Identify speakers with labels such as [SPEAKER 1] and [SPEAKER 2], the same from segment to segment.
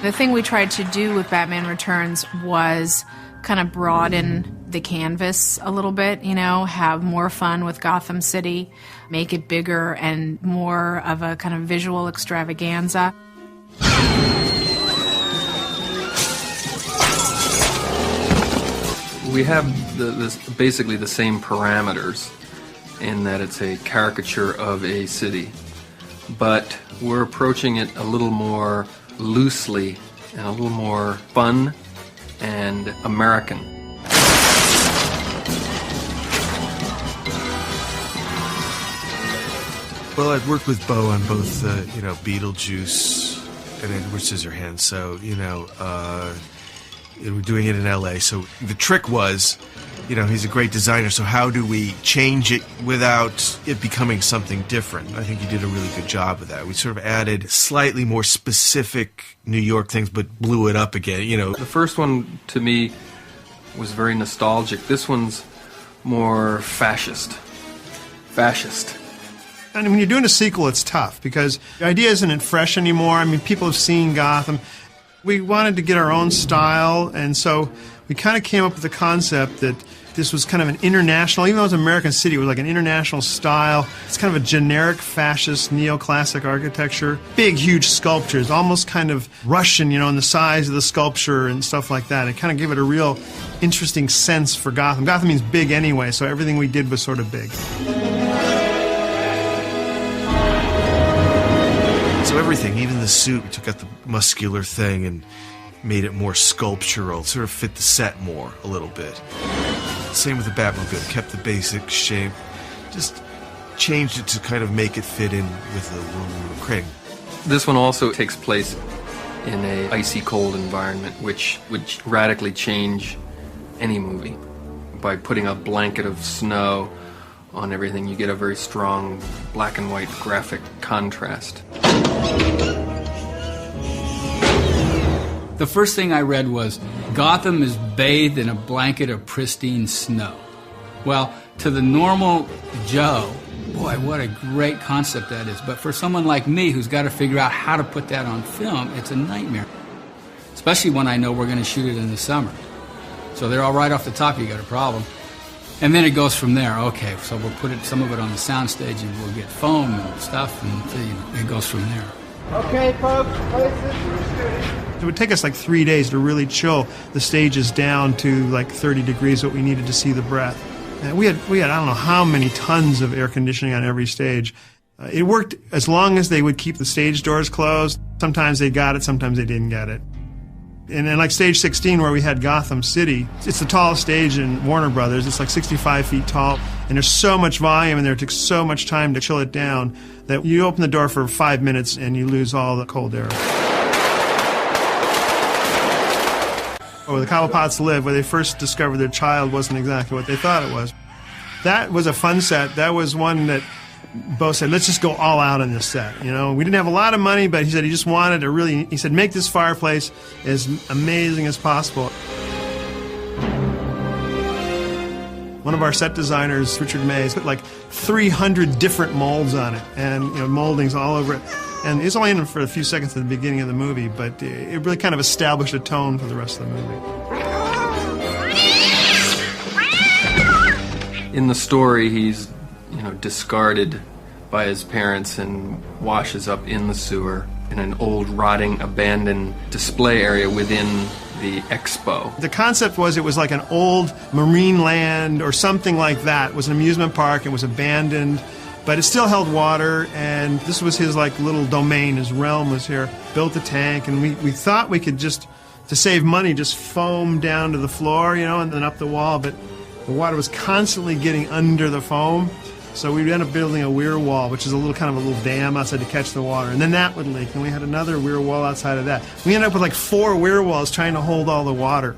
[SPEAKER 1] The thing we tried to do with Batman Returns was kind of broaden the canvas a little bit, you know, have more fun with Gotham City, make it bigger and more of a kind of visual extravaganza.
[SPEAKER 2] We have basically the same parameters in that it's a caricature of a city, but we're approaching it a little more loosely and a little more fun and American.
[SPEAKER 3] Well, I've worked with Bo on both, Beetlejuice and Edward Scissorhands, so, we're doing it in L.A., so the trick was, he's a great designer, so how do we change it without it becoming something different? I think you did a really good job of that. We sort of added slightly more specific New York things, but blew it up again,
[SPEAKER 2] The first one, to me, was very nostalgic. This one's more fascist.
[SPEAKER 4] And when you're doing a sequel, it's tough, because the idea isn't fresh anymore. I mean, people have seen Gotham. We wanted to get our own style, and so we kind of came up with the concept that this was kind of an international, even though it was American City, it was like an international style. It's kind of a generic fascist neoclassic architecture. Big, huge sculptures, almost kind of Russian, in the size of the sculpture and stuff like that. It kind of gave it a real interesting sense for Gotham. Gotham means big anyway, so everything we did was sort of big.
[SPEAKER 3] So everything, even the suit, we took out the muscular thing and made it more sculptural, sort of fit the set more a little bit. Same with the Batmobile, kept the basic shape, just changed it to kind of make it fit in with the little crane.
[SPEAKER 2] This one also takes place in a icy cold environment, which would radically change any movie. By putting a blanket of snow on everything, you get a very strong black and white graphic contrast.
[SPEAKER 5] The first thing I read was, Gotham is bathed in a blanket of pristine snow. Well, to the normal Joe, boy, what a great concept that is. But for someone like me who's got to figure out how to put that on film, it's a nightmare. Especially when I know we're going to shoot it in the summer. So they're all right off the top, you got a problem. And then it goes from there. Okay, so we'll put some of it on the soundstage, and we'll get foam and stuff, and it goes from there.
[SPEAKER 4] Okay, folks, places. It would take us like 3 days to really chill the stages down to like 30 degrees, what we needed to see the breath. And we had I don't know how many tons of air conditioning on every stage. It worked as long as they would keep the stage doors closed. Sometimes they got it, sometimes they didn't get it. And then like stage 16 where we had Gotham City, it's the tallest stage in Warner Brothers. It's like 65 feet tall, and there's so much volume in there, it takes so much time to chill it down that you open the door for 5 minutes and you lose all the cold air. Where the Cobblepots live, where they first discovered their child wasn't exactly what they thought it was. That was a fun set. That was one that Bo said, let's just go all out on this set. We didn't have a lot of money, but he said he just wanted to really, he said, make this fireplace as amazing as possible. One of our set designers, Richard Mays, put like 300 different molds on it, and moldings all over it. And it was only in it for a few seconds at the beginning of the movie, but it really kind of established a tone for the rest of the movie.
[SPEAKER 2] In the story, he's discarded by his parents and washes up in the sewer in an old, rotting, abandoned display area within the expo.
[SPEAKER 4] The concept was it was like an old marine land or something like that. It was an amusement park. It was abandoned, but it still held water, and this was his like little domain. His realm was here. Built a tank, and we thought we could just, to save money, just foam down to the floor, and then up the wall, but the water was constantly getting under the foam. So we ended up building a weir wall, which is a little dam outside to catch the water. And then that would leak, and we had another weir wall outside of that. We ended up with like 4 weir walls trying to hold all the water.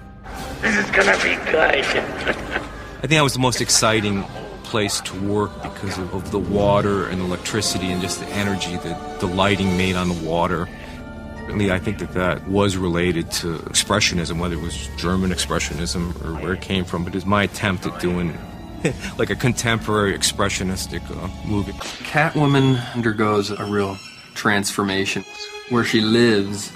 [SPEAKER 6] This is gonna be good.
[SPEAKER 7] I think that was the most exciting place to work because of the water and electricity and just the energy that the lighting made on the water. Really, I think that was related to Expressionism, whether it was German Expressionism or where it came from. But it's my attempt at doing like a contemporary expressionistic movie.
[SPEAKER 2] Catwoman undergoes a real transformation. Where she lives,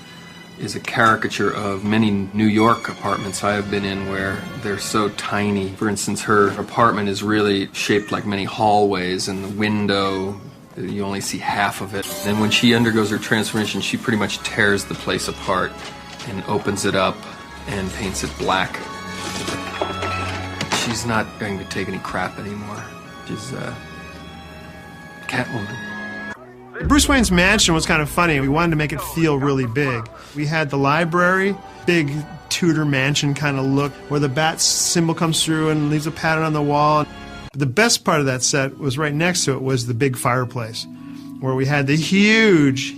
[SPEAKER 2] is a caricature of many New York apartments I have been in where they're so tiny. For instance, her apartment is really shaped like many hallways, and the window, you only see half of it. And when she undergoes her transformation, she pretty much tears the place apart and opens it up and paints it black. She's not going to take any crap anymore. She's Catwoman.
[SPEAKER 4] Bruce Wayne's mansion was kind of funny. We wanted to make it feel really big. We had the library, big Tudor mansion kind of look, where the bat symbol comes through and leaves a pattern on the wall. The best part of that set was right next to it was the big fireplace, where we had the huge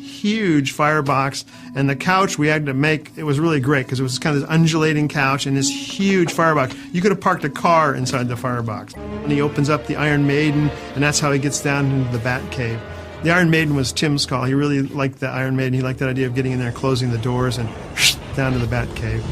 [SPEAKER 4] firebox, and the couch we had to make. It was really great because it was kind of this undulating couch and this huge firebox. You could have parked a car inside the firebox. And he opens up the Iron Maiden, and that's how he gets down into the Bat Cave. The Iron Maiden was Tim's call. He really liked the Iron Maiden. He liked that idea of getting in there, closing the doors, and down to the Bat Cave.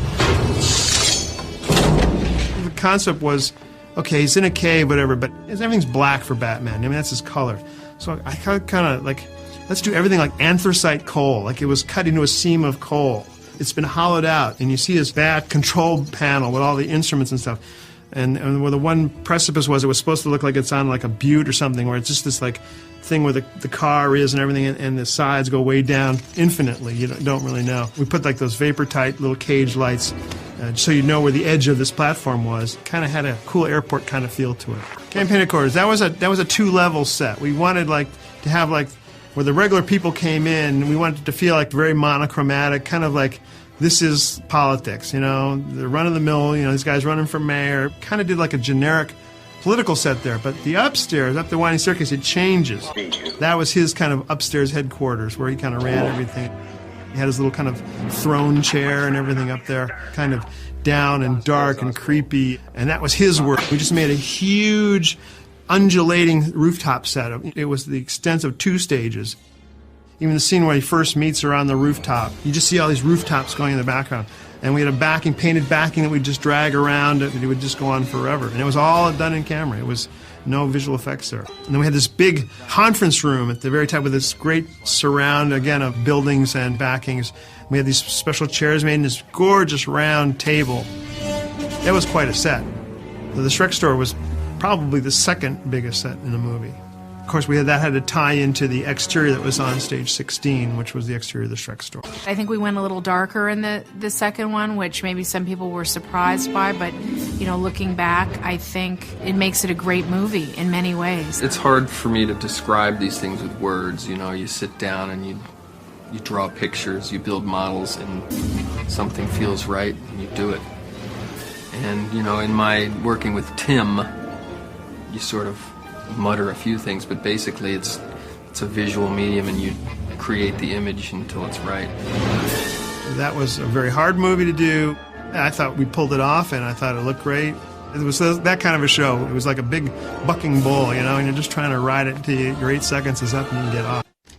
[SPEAKER 4] The concept was, okay, he's in a cave, whatever, but everything's black for Batman. I mean, that's his color. So I kind of like, let's do everything like anthracite coal, like it was cut into a seam of coal. It's been hollowed out, and you see his bat control panel with all the instruments and stuff. And where the one precipice was, it was supposed to look like it's on like a butte or something, where it's just this like thing where the car is and everything, and the sides go way down infinitely. You don't really know. We put like those vapor-tight little cage lights so you know where the edge of this platform was. Kind of had a cool airport kind of feel to it. Campaign headquarters, that was a 2-level set. We wanted like to have like where the regular people came in, we wanted it to feel like very monochromatic, kind of like this is politics, you know, the run-of-the-mill, you know, this guy's running for mayor. Kind of did like a generic political set there, but the upstairs, up the winding staircase, it changes. That was his kind of upstairs headquarters where he kind of ran everything. He had his little kind of throne chair and everything up there, kind of down and dark and creepy, and that was his work. We just made a huge undulating rooftop set. It was the extent of 2 stages. Even the scene where he first meets her on the rooftop, you just see all these rooftops going in the background. And we had a painted backing that we'd just drag around, and it would just go on forever. And it was all done in camera. It was no visual effects there. And then we had this big conference room at the very top with this great surround, again, of buildings and backings. We had these special chairs made in this gorgeous round table. That was quite a set. The Shrek store was probably the second biggest set in the movie. Of course, had to tie into the exterior that was on stage 16, which was the exterior of the Shrek store.
[SPEAKER 1] I think we went a little darker in the second one, which maybe some people were surprised by, but, you know, looking back, I think it makes it a great movie in many ways.
[SPEAKER 2] It's hard for me to describe these things with words. You know, you sit down and you draw pictures, you build models, and something feels right, and you do it. And, you know, in my working with Tim, you sort of mutter a few things, but basically it's a visual medium, and you create the image until it's right.
[SPEAKER 4] That was a very hard movie to do. I thought we pulled it off, and I thought it looked great. It was that kind of a show. It was like a big bucking bull, you know, and you're just trying to ride it until your 8 seconds is up and you get off.